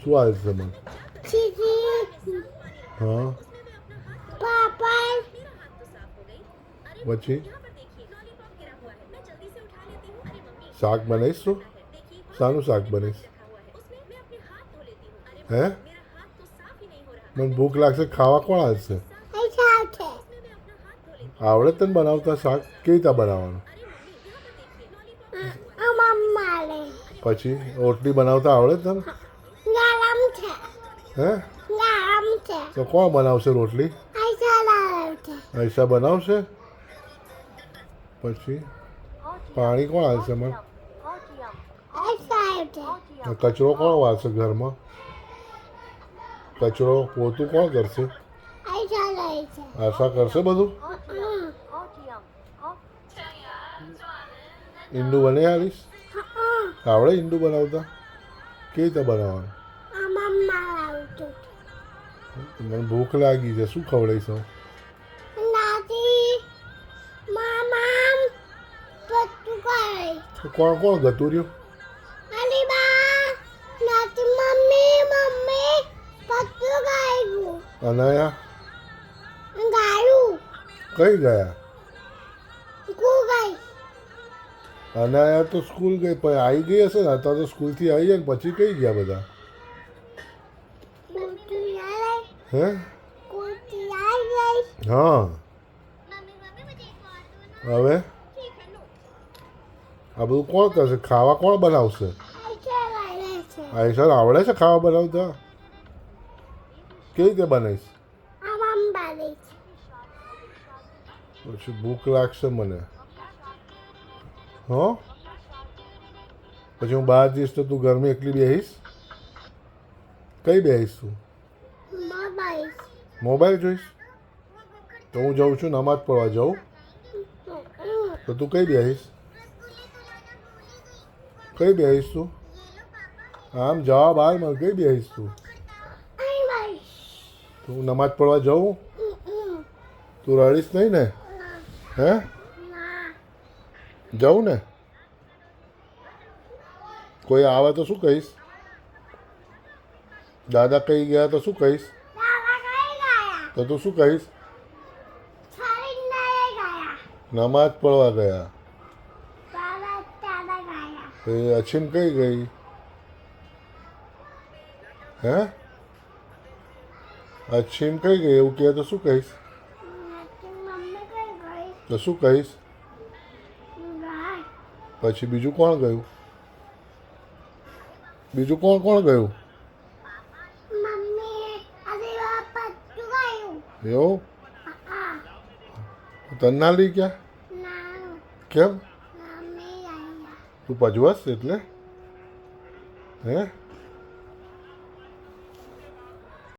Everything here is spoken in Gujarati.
શું હાલ છે મને? હા પછી શાક બનાવીશ તું? શાનું શાક બનાવીશ? હે મને ભૂખ લાગશે, ખાવા કોણ આવશે? આવડે તને બનાવતા શાક? કેવી રીતે બનાવવાનું? પછી રોટલી બનાવતા આવડે તને? હે તો કોણ બનાવશે રોટલી? આયશા બનાવશે? પછી પાણી કોણ આવશે મને? કચરો કોણ વાળશે ઘરમાં? કચરો પોતું કોણ કરશે? આશા કરશે બધું? ઈંડું બની આવીશ? આવડે ઈંડું બનાવતા? કેવી રીતે બનાવવાનું? મને ભૂખ લાગી છે, શું ખવડાવીશ? કોણ કોણ ગતું રહ્યું? અનાયા કઈ ગયા? અનાયા તો સ્કૂલ ગઈ, પણ આવી ગઈ હશે ને અત્યારે તો સ્કૂલથી આવી જાય ને પછી કઈ ગયા બધા? હે હા હવે આ બધું કોણ કરશે? ખાવા કોણ બનાવશે? આયશા આવડે છે ખાવા બનાવતા? કેવી રીતે બનાવીશ? પછી ભૂખ લાગશે મને. હો પછી હું બહાર જઈશ તો તું ઘરમાં એકલી બેસીશ? કઈ બેસીશ તું? મોબાઈલ જોઈશ? તો હું જાઉં છું નમાઝ પઢવા જાઉં, તો તું કઈ બેસીશ? કઈ બેસીશ તું? આમ જવાબ હાલ મને, કઈ બેસીશ તું? તું નમાઝ પઢવા જાઉં? તું રડીશ નહીં ને? હે જાઉં ને? કોઈ આવે તો શું કહીશ? દાદા કઈ ગયા તો શું કહીશ? તો તું શું કહીશ? નમાઝ પઢવા ગયા. એ અછીમ કઈ ગઈ? હે અછીમ કઈ ગઈ એવું કહે તો શું કહીશ? તો શું કહીશ? પછી બીજું કોણ ગયું? બીજું કોણ કોણ ગયું? એવું? તને ના લઈ ગયા? કેમ? તું પજવસ એટલે? હે